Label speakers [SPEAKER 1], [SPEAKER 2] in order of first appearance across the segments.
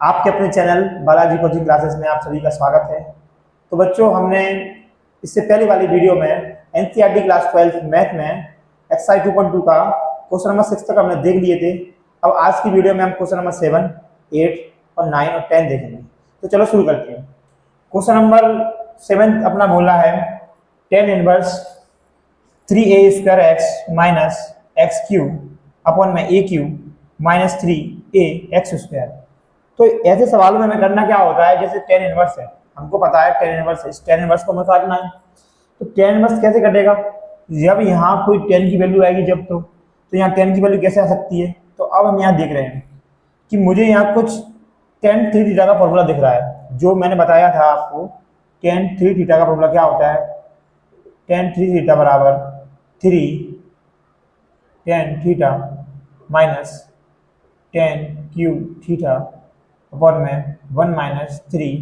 [SPEAKER 1] आपके अपने channel Balaji coaching classes में आप सभी का स्वागत है। तो बच्चों, हमने इससे पहले वाली वीडियो में एनसीईआरटी क्लास 12 मैथ में एक्सरसाइज 2.2 का क्वेश्चन नंबर 6 तक हमने देख लिए थे। अब आज की वीडियो में हम क्वेश्चन नंबर 7, 8 और 9 और 10 देखेंगे। तो चलो शुरू करते हैं। क्वेश्चन नंबर 7 अपना बोला है tan inverse 3a square x minus x cube upon में a cube minus 3a x square. तो ऐसे सवालों में हमें करना क्या होता है, जैसे tan इनवर्स है, हमको पता है tan इनवर्स, इस tan इनवर्स को हमें काटना है। तो tan इनवर्स कैसे कटेगा? जब यहाँ कोई tan की वैल्यू आएगी जब तो यहाँ tan की वैल्यू कैसे आ सकती है? तो अब हम यहाँ देख रहे हैं कि मुझे यहाँ कुछ tan 3 थीटा का फॉर्मूला दिख रहा है, जो मैंने बताया था आपको। tan 3 थीटा का फॉर्मूला क्या होता है? tan 3 थीटा बराबर 3 tan theta minus tan cube theta upon में 1 minus 3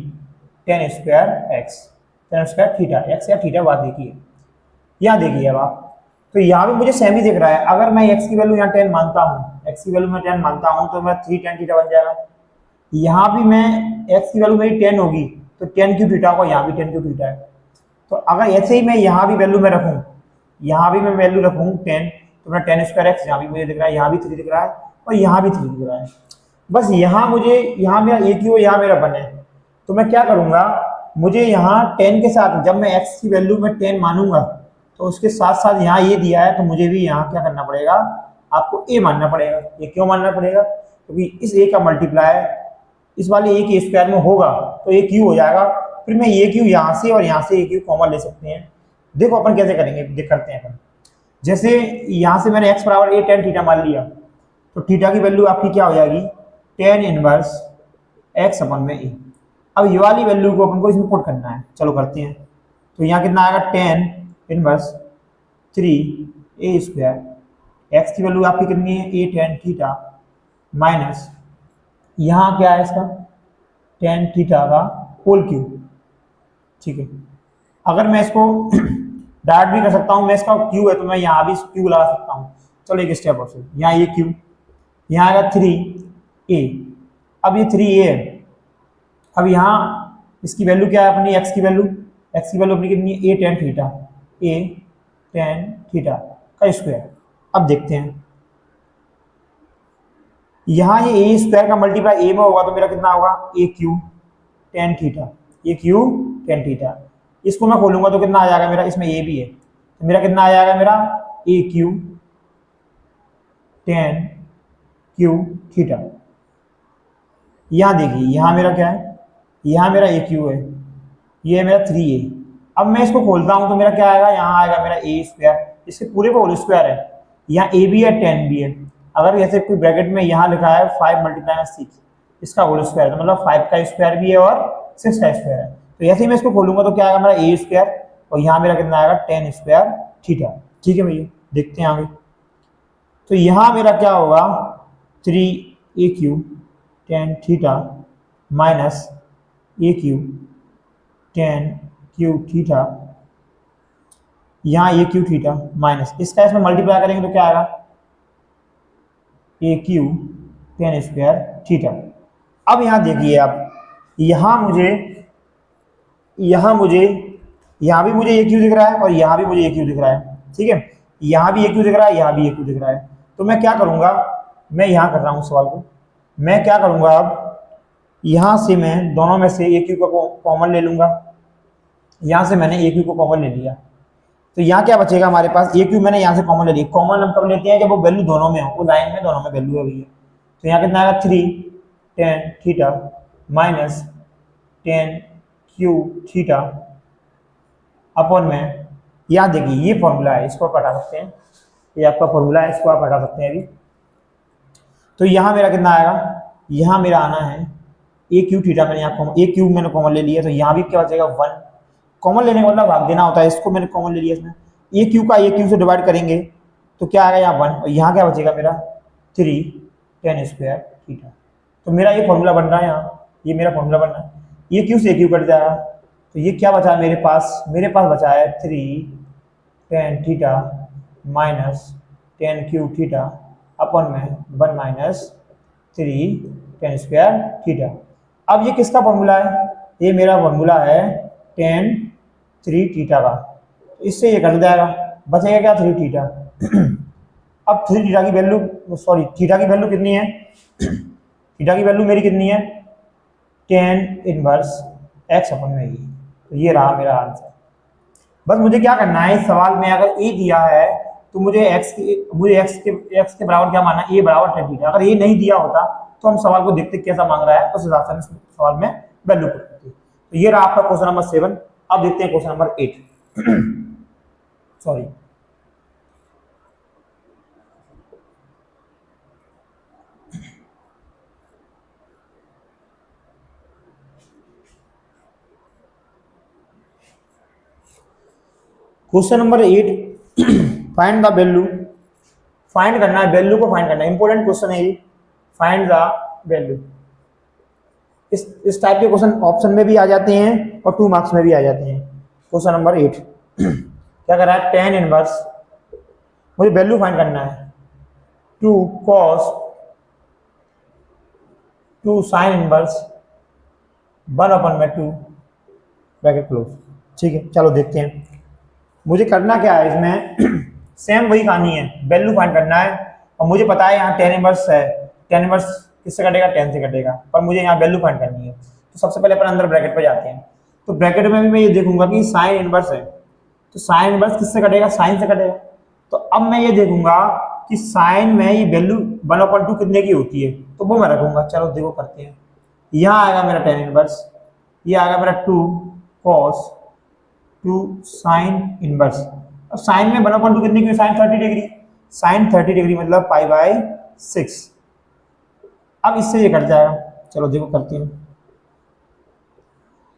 [SPEAKER 1] tan square x, tan square theta x या थीटा बात देखिए। यहाँ देखिए अब आप, तो यहाँ भी मुझे सेम ही दिख रहा है। अगर मैं एक्स की वैल्यू यहाँ 10 मानता हूँ, एक्स की वैल्यू मैं 10 मानता हूँ, तो मैं 3 tan थीटा बन जाएगा। यहाँ भी मैं एक्स की वैल्यू मेरी 10 होगी तो tan क्यूब थीटा होगा, यहाँ भी tan क्यूब थीटा है। तो अगर ऐसे ही मैं यहाँ भी वैल्यू में रखूँ, यहाँ भी मैं वैल्यू रखूँ 10, तो मेरा tan स्क्वायर एक्स यहाँ भी मुझे दिख रहा है, यहाँ भी 3 दिख रहा है और यहाँ भी 3 दिख रहा है। बस यहाँ मुझे, यहाँ मेरा a क्यू है, यहाँ मेरा 1 है। तो मैं क्या करूँगा, मुझे यहाँ 10 के साथ जब मैं x की वैल्यू में 10 मानूंगा तो उसके साथ साथ यहाँ ये दिया है, तो मुझे भी यहाँ क्या करना पड़ेगा, आपको a मानना पड़ेगा। ये क्यों मानना पड़ेगा? क्योंकि इस a का मल्टीप्लाई इस वाले a के स्क्वायर में होगा तो a क्यू हो जाएगा। फिर मैं a क्यू यहाँ से और यहाँ से a क्यू कॉमन ले सकते हैं। देखो अपन कैसे करेंगे, देख करते हैं अपन। जैसे यहाँ से मैंने x बराबर a tan थीटा मान लिया, तो थीटा की वैल्यू आपकी क्या हो जाएगी, tan इनवर्स x अपन में a। अब ये वाली वैल्यू को अपन को इसमें पुट करना है, चलो करते हैं। तो यहाँ कितना आएगा, tan inverse 3a square, x की वैल्यू आपकी कितनी है, a tan थीटा माइनस यहाँ क्या है इसका, tan थीटा का होल क्यूब। ठीक है, अगर मैं इसको डायरेक्ट भी कर सकता हूँ, मैं इसका क्यू है तो मैं यहाँ भी क्यू लगा सकता हूँ। चलो एक स्टेप और से, यहाँ ये क्यू, यहाँ आएगा 3a। अब ये 3a है, अब यहाँ इसकी वैल्यू क्या है अपनी, x की वैल्यू, अपनी कितनी है, a tan theta, a tan theta का स्क्वायर। अब देखते हैं, यहाँ ये a स्क्वायर का मल्टीप्लाई a में होगा तो मेरा कितना होगा, a Q tan theta, a Q tan theta. इसको मैं खोलूंगा तो कितना आ जाएगा मेरा, इसमें a भी है तो मेरा कितना आ जाएगा, मेरा a Q tan Q theta. यहाँ देखिए, यहाँ मेरा क्या है, यहाँ मेरा a क्यू है, ये है मेरा 3a। अब मैं इसको खोलता हूँ तो मेरा क्या आएगा, यहाँ आएगा मेरा a स्क्वायर, इसके पूरे का होल स्क्वायर है। यहाँ a भी है tan भी है। अगर जैसे कोई ब्रैकेट में यहाँ लिखा है 5 मल्टीप्लाई 6, इसका होल स्क्वायर, तो मतलब 5 का स्क्वायर भी है और 6 का स्क्वायर है। तो ऐसे ही मैं इसको खोलूंगा तो क्या आएगा, मेरा a स्क्वायर और यहाँ मेरा कितना आएगा, tan स्क्वायर थीटा। ठीक है भैया, देखते हैं आगे। तो यहाँ मेरा क्या होगा, 3a Q tan theta minus a Q tan cube theta, यहाँ a क्यूब थीटा माइनस इसका इसमें मल्टीप्लाई करेंगे तो क्या आएगा, a cube tan square theta. अब यहाँ देखिए आप, यहाँ भी मुझे a क्यूब दिख रहा है और यहाँ भी मुझे a क्यूब दिख रहा है। ठीक है, यहाँ भी a क्यूब दिख रहा है, यहाँ भी a क्यूब दिख रहा है। तो मैं क्या करूँगा, मैं यहाँ कर रहा हूँ सवाल को, मैं क्या करूँगा, अब यहाँ से मैं दोनों में से a क्यूब का कॉमन ले लूँगा। यहाँ से मैंने a क्यूब को कॉमन ले लिया तो यहाँ क्या बचेगा हमारे पास, a क्यूब मैंने यहाँ से कॉमन ले लिया। कॉमन हम कब लेते हैं, जब वो वैल्यू दोनों में हो, वो लाइन में दोनों में वैल्यू है भैया। तो यहाँ कितना आएगा, 3 tan theta minus tan cube theta upon में, यहाँ देखिए ये फॉर्मूला है, इसको आप हटा सकते हैं, ये आपका फॉर्मूला है, इसको आप हटा सकते हैं अभी। तो यहाँ मेरा कितना आएगा, यहाँ मेरा आना है a क्यूब थीटा, मैंने यहाँ a क्यूब मैंने कॉमन ले लिया तो यहाँ भी क्या बचेगा, 1। कॉमन लेने का मतलब भाग देना होता है, इसको मैंने कॉमन ले लिया। इसमें a क्यू का a क्यू से डिवाइड करेंगे तो क्या आएगा, यहाँ 1 और यहाँ क्या बचेगा मेरा, 3 tan स्क्वायर थीटा। तो मेरा ये फॉर्मूला बन रहा है, यहाँ ये मेरा फॉर्मूला बन रहा है। a क्यू से a क्यू कट जाएगा तो ये क्या बचा है मेरे पास बचा है 3 tan theta minus tan cube theta upon में 1 माइनस 3 टेन स्क्वायर थीटा। अब ये किसका फॉर्मूला है? ये मेरा फॉर्मूला है टेन थ्री थीटा का। इससे ये कट जाएगा, बचेगा क्या? Three theta. अब थ्री थीटा की वैल्यू, सॉरी थीटा की वैल्यू कितनी है? थीटा की वैल्यू मेरी कितनी है? टेन इनवर्स एक्स अपन में ही। तो ये रहा मेरा आंसर। बस मुझे क्या करना है इस सवाल में, अगर ए दिया है तो मुझे एक्स के बराबर क्या मानना है? ए बराबर टेन थीटा। अगर ये नहीं दिया होता तो हम सवाल को देखते कैसा मांग रहा है, उस हिसाब से हम सवाल में वैल्यू पुट करते। तो ये रहा आपका क्वेश्चन नंबर 7। अब देखते हैं question number 8। Sorry, question number 8, find the value. Find करना है, वैल्यू को फाइंड करना है। इंपॉर्टेंट क्वेश्चन है ये, फाइंड द वैल्यू। इस टाइप के क्वेश्चन ऑप्शन में भी आ जाते हैं और 2 मार्क्स में भी आ जाते हैं। क्वेश्चन नंबर 8 क्या कर रहा है? टेन इनवर्स, मुझे वैल्यू फाइंड करना है। 2 cos 2 sine inverse 1/2 bracket close. ठीक है, चलो देखते हैं मुझे करना क्या है इसमें। सेम वही कहानी है, वैल्यू फाइंड करना है। और मुझे पता है यहाँ टेन इनवर्स है, टेन इनवर्स किससे कटेगा? 10 से कटेगा। पर मुझे यहाँ वैल्यू फाइंड करनी है, तो सबसे पहले अपन अंदर ब्रैकेट पे जाते हैं। तो ब्रैकेट में भी मैं ये देखूंगा कि साइन इनवर्स है, तो साइन इनवर्स किससे कटेगा? साइन से कटेगा। तो अब मैं ये देखूंगा कि साइन में ये वैल्यू 1/2 कितने की होती है, तो वो मैं रखूंगा। चलो देखो करते हैं। यहाँ आएगा मेरा टेन इनवर्स, ये आएगा मेरा 2 cos 2 साइन इनवर्स। अब साइन में 1/2 कितने की? Sign 30 degree. साइन 30 डिग्री मतलब π/6। अब इससे ये कट जाएगा। चलो देखो करते हैं,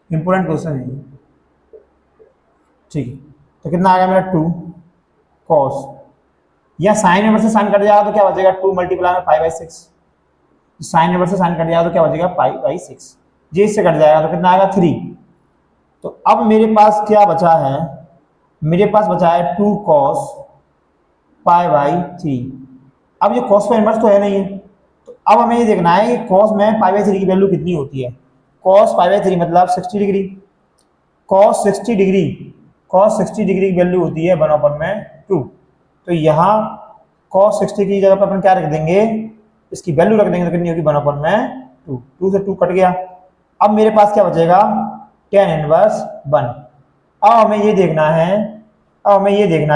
[SPEAKER 1] इंपोर्टेंट क्वेश्चन है ये। ठीक है, तो कितना आ गया मेरा? 2 cos, या साइन इनवर्स से साइन कट जाएगा तो क्या बचेगा? 2 मल्टीप्लाई में π/6। साइन इनवर्स से साइन कट जाएगा तो क्या बचेगा? π/6। जे इससे कट जाएगा तो कितना आएगा? 3। तो अब मेरे पास क्या बचा है? मेरे पास बचा है 2 cos π/3। अब ये cos का इनवर्स तो है नहीं है, तो अब हमें ये देखना है कि cos में π/3 की वैल्यू कितनी होती है। cos π/3 मतलब 60 degree. cos 60 degree, cos 60 degree की वैल्यू होती है 1/2। तो यहाँ cos 60 की जगह पर अपन क्या रख देंगे? इसकी वैल्यू रख देंगे तो कितनी होगी? 1/2। 2 से 2 कट गया। अब मेरे पास क्या बचेगा? Tan inverse 1। अब हमें ये देखना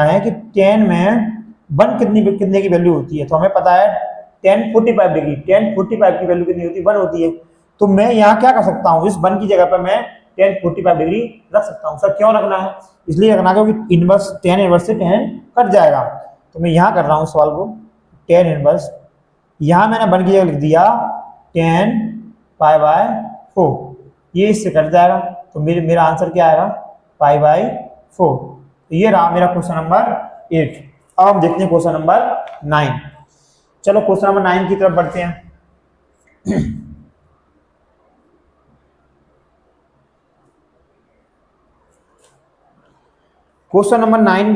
[SPEAKER 1] है कि 10 में 1 कितने की वैल्यू होती है। तो हमें पता है 10 45 डिग्री, 10 45 की वैल्यू कितनी होती है? 1 होती है। तो मैं यहाँ क्या कर सकता हूँ? इस 1 की जगह पर मैं 10 45 डिग्री रख सकता हूँ। सर क्यों रखना है? इसलिए रखना है क्योंकि इनवर्स 10 इनवर्स से 10 कट जाएगा। तो मैं यहाँ कर रहा हूँ सवाल को 10 इनवर्स, यहाँ मैंने 1 की जगह लिख दिया 10 π/4। ये इससे कट जाएगा तो मेरा आंसर क्या आएगा? π/4। तो ये रहा मेरा क्वेश्चन नंबर 8। अब हम देखते हैं क्वेश्चन नंबर 9। चलो क्वेश्चन नंबर 9 की तरफ बढ़ते हैं। क्वेश्चन नंबर 9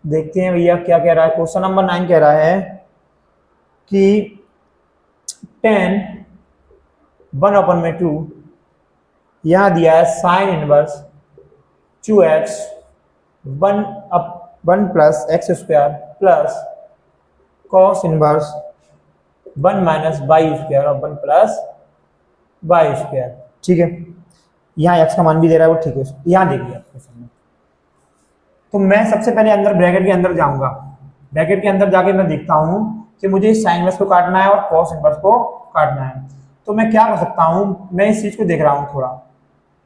[SPEAKER 1] देखते हैं भैया क्या कह रहा है। क्वेश्चन नंबर 9 कह रहा है कि 10 1/2 यहाँ दिया है sine inverse 2x 1 plus x square plus cos inverse 1 minus y square और 1 प्लस वाई स्क्वायर। ठीक है, यहाँ एक्स का मान भी दे रहा है वो, ठीक है। यहाँ देखिए तो मैं सबसे पहले अंदर ब्रैकेट के अंदर जाऊंगा। ब्रैकेट के अंदर जाके मैं देखता हूँ कि मुझे साइन इनवर्स को काटना है और कॉस इनवर्स को काटना है। तो मैं क्या कर सकता हूँ? मैं इस चीज को देख रहा हूँ थोड़ा।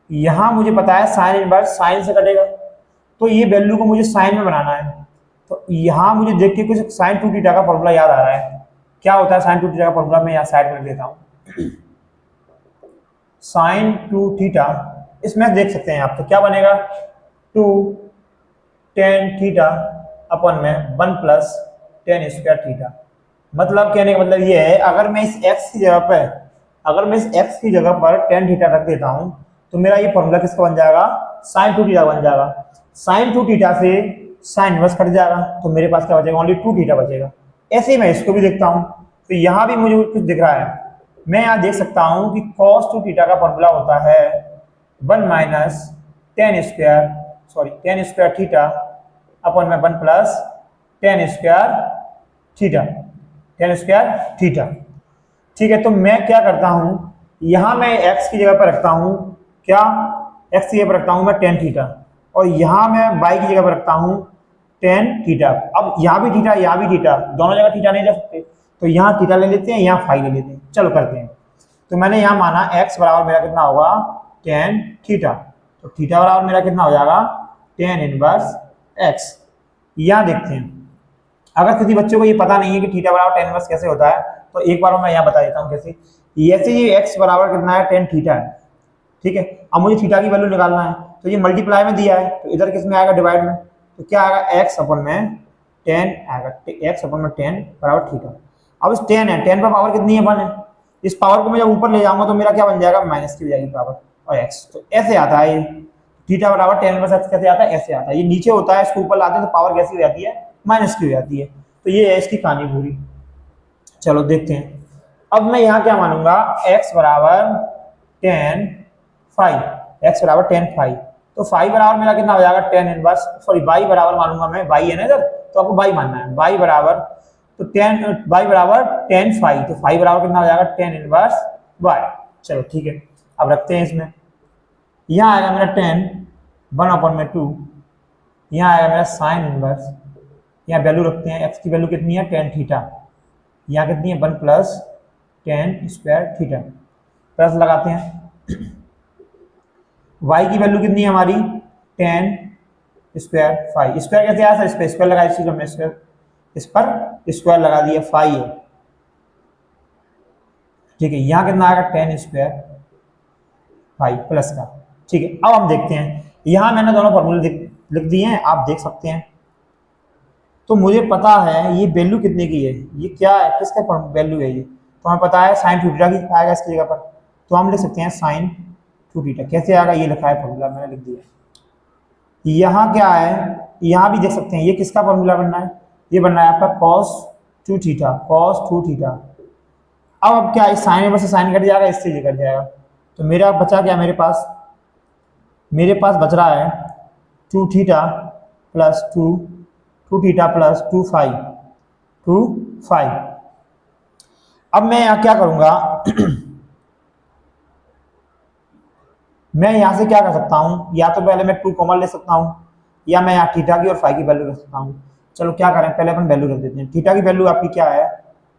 [SPEAKER 1] यहाँ मुझे पता है साइन इनवर्स साइन से कटेगा, तो ये वैल्यू को मुझे साइन में बनाना है। तो यहाँ मुझे देख के कुछ साइन 2 थीटा का फॉर्मूला याद आ रहा है। क्या होता है साइन 2 थीटा का फॉर्मूला? मैं यहाँ साइड में देता हूँ। साइन 2 थीटा, इसमें देख सकते हैं आप, तो क्या बनेगा? 2 tan थीटा अपन में 1 प्लस tan स्क्वायर थीटा। मतलब कहने का मतलब ये है, अगर मैं इस x की जगह पर tan थीटा रख देता हूँ तो मेरा ये फॉर्मूला किसका बन जाएगा? साइन 2 थीटा बन जाएगा। साइन 2 थीटा से साइन इनवर्स कट जाएगा तो मेरे पास क्या बचेगा? ओनली 2 थीटा बचेगा। ऐसे ही मैं इसको भी देखता हूँ, तो यहाँ भी मुझे कुछ दिख रहा है। मैं यहाँ देख सकता हूँ कि cos 2 थीटा का फॉर्मूला होता है 1 minus ten square theta upon में 1 प्लस टेन स्क्वायर थीटा। ठीक है, तो मैं क्या करता हूँ, यहाँ मैं x की जगह पर रखता हूँ क्या, x की जगह पर रखता हूँ मैं टेन थीटा, और यहाँ मैं y की जगह पर रखता हूँ टेन थीटा। अब यहाँ भी थीटा, यहाँ भी थीटा, दोनों जगह थीटा नहीं ले सकते, तो यहाँ थीटा ले लेते हैं, यहाँ फाई ले लेते हैं। चलो करते हैं। तो मैंने यहाँ माना x बराबर मेरा कितना होगा, टेन थीटा, तो थीटा बराबर मेरा कितना हो जाएगा, टेन इनवर्स x। यहाँ देखते हैं, अगर किसी बच्चे को ये पता नहीं है कि थीटा बराबर टेन इनवर्स कैसे होता है, तो एक बार मैं यहाँ बता देता हूँ कैसे। ऐसे ये x बराबर कितना है, टेन थीटा है, ठीक है। अब मुझे थीटा की वैल्यू निकालना है, तो ये मल्टीप्लाई में दिया है, तो इधर किस में आएगा, डिवाइड में, तो क्या आएगा, x अपन में टेन आएगा, x अपन में टेन बराबर थीटा। अब इस टेन है, टेन पर पावर कितनी है, 1 है, इस पावर को मैं जब ऊपर ले जाऊंगा तो मेरा क्या बन जाएगा, माइनस की हो जाएगी पावर, और x, तो ऐसे आता है ये थीटा बराबर टेन इनवर्स x। कैसे आता है, ऐसे आता है, ये नीचे होता है, इसको ऊपर लाते हैं तो पावर कैसी हो जाती है, माइनस की हो जाती है। तो ये है इसकी कहानी पूरी। चलो देखते हैं। अब मैं यहाँ क्या मानूंगा, x बराबर टेन फाइव, x बराबर टेन फाइव, तो फाइव बराबर मेरा कितना हो जाएगा, टेन इनवर्स, सॉरी y बराबर मानूंगा मैं, y है ना इधर, तो आपको y मानना है, y बराबर, तो y बराबर टेन फाइव, तो फाइव बराबर कितना हो जाएगा, टेन इनवर्स y। चलो ठीक है, अब रखते हैं इसमें, यहाँ आएगा मेरा टेन, 1 अपॉन में 2, यहाँ आएगा मेरा साइन इनवर्स, यहाँ वैल्यू रखते हैं, x की वैल्यू कितनी है, टेन थीटा, यहाँ कितनी है, 1 plus ten square theta, plus लगाते हैं, y की वैल्यू कितनी है हमारी, टेन स्क्वायर फाइव, स्क्वायर कैसे आया, इस पर स्क्वायर लगाया, इसी हमने स्क्वायर, इस पर स्क्वायर लगा दिया, फाइव है, ठीक है। यहाँ कितना आएगा, टेन स्क्वायर फाइव प्लस का, ठीक है। अब हम देखते हैं, यहाँ मैंने दोनों फॉर्मूले लिख दिए हैं, आप देख सकते हैं। तो मुझे पता है ये वैल्यू कितने की है, ये क्या है, किसका वैल्यू है ये, तो हमें पता है साइन टू थीटा की आएगा इसकी जगह पर, तो हम लिख सकते हैं साइन टू थीटा। कैसे आएगा, ये लिखा है फॉर्मूला, मैंने लिख दिया। यहाँ क्या है, यहाँ भी देख सकते हैं, ये किसका फॉर्मूला बनना है, ये बनना है आपका कॉस टू थीटा, अब क्या, इस साइन में से साइन कट जाएगा, इससे ये कट जाएगा, तो मेरा बचा क्या, मेरे पास बच रहा है two theta plus two theta plus two five. अब मैं यहाँ क्या करूँगा मैं यहाँ से क्या कर सकता हूँ, या तो पहले मैं 2 कॉमन ले सकता हूँ, या मैं यहाँ थीटा की और फाइव की वैल्यू रख सकता हूँ। चलो क्या करें, पहले अपन वैल्यू रख देते हैं। थीटा की वैल्यू आपकी क्या है,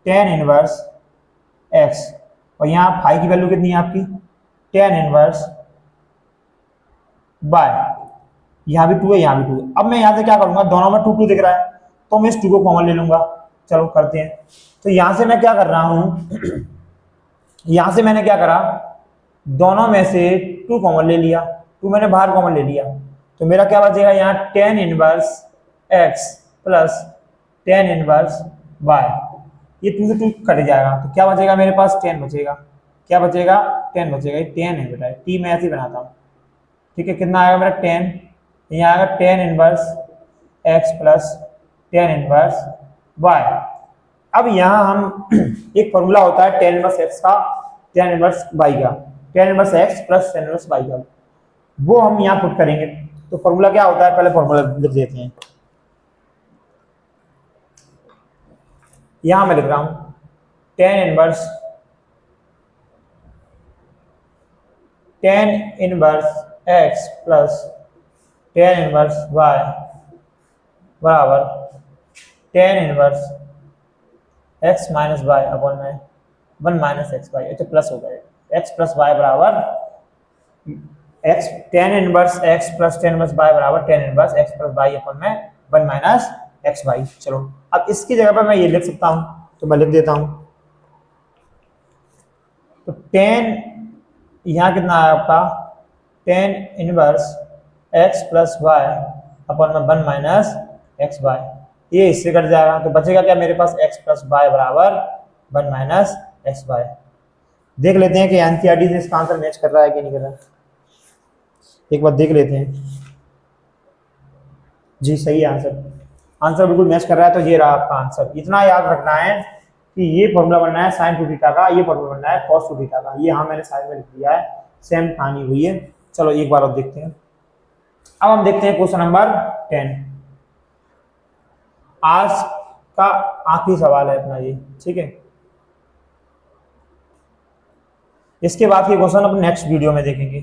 [SPEAKER 1] टेन इनवर्स x, और यहाँ फाइव की वैल्यू कितनी है आपकी, टेन इनवर्स y। यहाँ भी 2 है, यहाँ भी 2 है। अब मैं यहाँ से क्या करूँगा, दोनों में 2 दिख रहा है, तो मैं इस 2 को कॉमन ले लूँगा। चलो करते हैं। तो यहाँ से मैं क्या कर रहा हूँ यहाँ से मैंने क्या करा, दोनों में से 2 कॉमन ले लिया, 2 मैंने बाहर कॉमन ले लिया, तो मेरा क्या बचेगा, यहाँ ten inverse x plus tan inverse y, ये 2 से 2 कट जाएगा, तो क्या बचेगा मेरे पास, 10 बचेगा। क्या बचेगा, 10 बचेगा, ये 10 है बेटा, टी मैं ऐसे ही बनाता हूँ, ठीक है। कितना आएगा मेरा 10, यहाँ आएगा ten inverse x plus tan inverse y। अब यहाँ हम एक फॉर्मूला होता है टेन इनवर्स x का, टेन इनवर्स y का, ten inverse x plus tan inverse y का, वो हम यहाँ पुट करेंगे। तो फॉर्मूला क्या होता है, पहले फॉर्मूला लिख देते हैं। यहाँ मैं लिख रहा हूँ tan inverse x plus tan inverse y बराबर tan inverse x minus y upon में 1 माइनस एक्स वाई, तो प्लस हो गया x प्लस वाई बराबर x, tan inverse x plus tan inverse y बराबर tan inverse x plus y upon में 1 minus x Y. चलो अब इसकी जगह पर मैं ये लिख सकता हूँ, तो मैं लिख देता हूँ। तो टेन, यहाँ कितना है आपका, tan inverse x plus y upon में 1 माइनस एक्स वाई, ये इससे कट जाएगा, तो बचेगा क्या मेरे पास, x प्लस वाई बराबर 1 माइनस एक्स वाई। देख लेते हैं कि एनसीईआरटी से इसका आंसर मैच कर रहा है कि नहीं कर रहा, एक बार देख लेते हैं। जी सही है, आंसर बिल्कुल मैच कर रहा है, तो ये रहा आपका आंसर। इतना याद रखना है कि ये फॉर्मूला बनना है साइन 2 थीटा का, ये फॉर्मूला बनना है कॉस 2 थीटा का। ये हाँ मैंने साइड में लिख दिया है, सेम कहानी हुई है। चलो एक बार और देखते हैं। अब हम देखते हैं क्वेश्चन नंबर 10। आज का आखिरी सवाल है अपना ये, ठीक है। इसके बाद के क्वेश्चन अपन नेक्स्ट वीडियो में देखेंगे।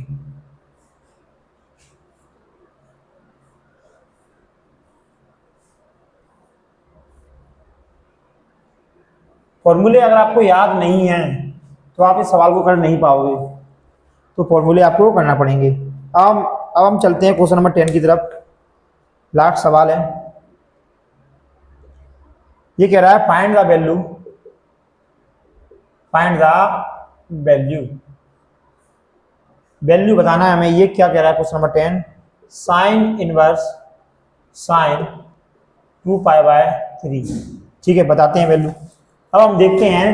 [SPEAKER 1] फॉर्मूले अगर आपको याद नहीं है तो आप इस सवाल को कर नहीं पाओगे, तो फॉर्मूले आपको करना पड़ेंगे। अब हम चलते हैं क्वेश्चन नंबर 10 की तरफ। लास्ट सवाल है, ये कह रहा है find the value, find the value, value बताना है हमें। ये क्या कह रहा है question number 10, sine inverse sine 2π/3। ठीक है, बताते हैं वैल्यू। अब हम देखते हैं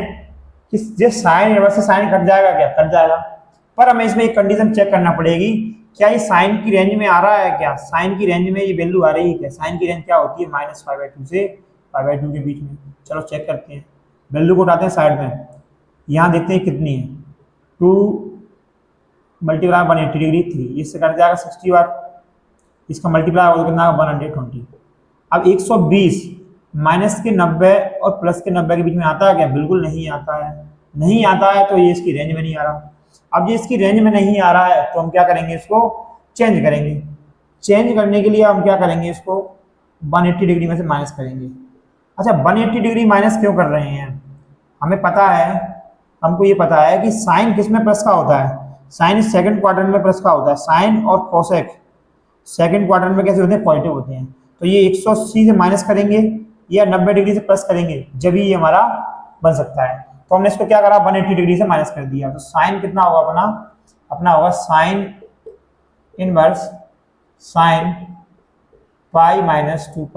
[SPEAKER 1] कि जो साइन इनवर्स से साइन कट जाएगा, क्या कट जाएगा, पर हमें इसमें एक कंडीशन चेक करना पड़ेगी, क्या ये साइन की रेंज में आ रहा है, क्या साइन की रेंज में ये वैल्यू आ रही है क्या। साइन की रेंज क्या होती है, -π/2 से π/2 के बीच में। चलो चेक करते हैं, वैल्यू को उठाते हैं साइड में। यहाँ देखते हैं कितनी है, 2 मल्टीप्लाई 180 डिग्री 3, इससे कट जाएगा 60 बार, इसका मल्टीप्लाई होगा कितना 120। अब 120 माइनस के 90 और प्लस के 90 के बीच में आता है क्या, बिल्कुल नहीं आता है। नहीं आता है तो ये इसकी रेंज में नहीं आ रहा। अब ये इसकी रेंज में नहीं आ रहा है तो हम क्या करेंगे, इसको चेंज करेंगे। चेंज करने के लिए हम क्या करेंगे, इसको 180 डिग्री में से माइनस करेंगे। अच्छा 180 डिग्री माइनस क्यों कर रहे हैं, हमें पता है, हमको ये पता है कि साइन किस में प्लस का होता है, साइन सेकंड क्वाड्रेंट में प्लस का होता है। साइन और कोसेक सेकंड क्वाड्रेंट में कैसे होते हैं, पॉजिटिव होते हैं। तो ये 180 से माइनस करेंगे या 90 डिग्री से प्लस करेंगे, जब ये हमारा बन सकता है। तो हमने इसको क्या करा, 180 डिग्री से माइनस कर दिया। तो साइन कितना होगा अपना होगा साइन इनवर्स साइन π-2π/3।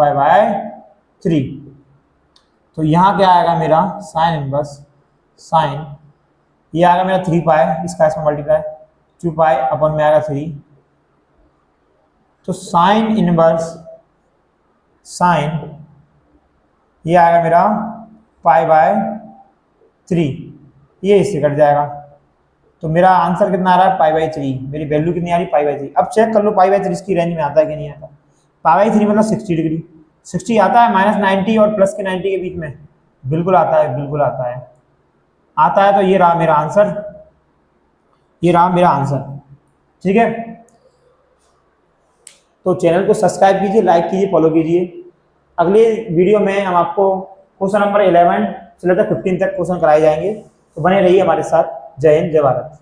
[SPEAKER 1] तो यहाँ क्या आएगा मेरा, साइन इनवर्स साइन, ये आएगा मेरा 3π, इसका इसमें मल्टीप्लाई 2π अपन में आएगा 3। तो साइन इनवर्स साइन ये आएगा मेरा π/3, ये इससे कट जाएगा। तो मेरा आंसर कितना आ रहा है, π/3। मेरी वैल्यू कितनी आ रही है, π/3। अब चेक कर लो π/3 इसकी रेंज में आता है कि नहीं आता। π/3 मतलब 60 डिग्री, 60 आता है, -90 और प्लस के 90 के बीच में, बिल्कुल आता है, बिल्कुल आता है, आता है। तो ये रहा मेरा आंसर, ये रहा मेरा आंसर, ठीक है। तो चैनल को सब्सक्राइब कीजिए, लाइक कीजिए, फॉलो कीजिए। अगले वीडियो में हम आपको क्वेश्चन नंबर 11 से लेकर 15 तक क्वेश्चन कराए जाएंगे, तो बने रहिए हमारे साथ। जय हिंद, जय भारत।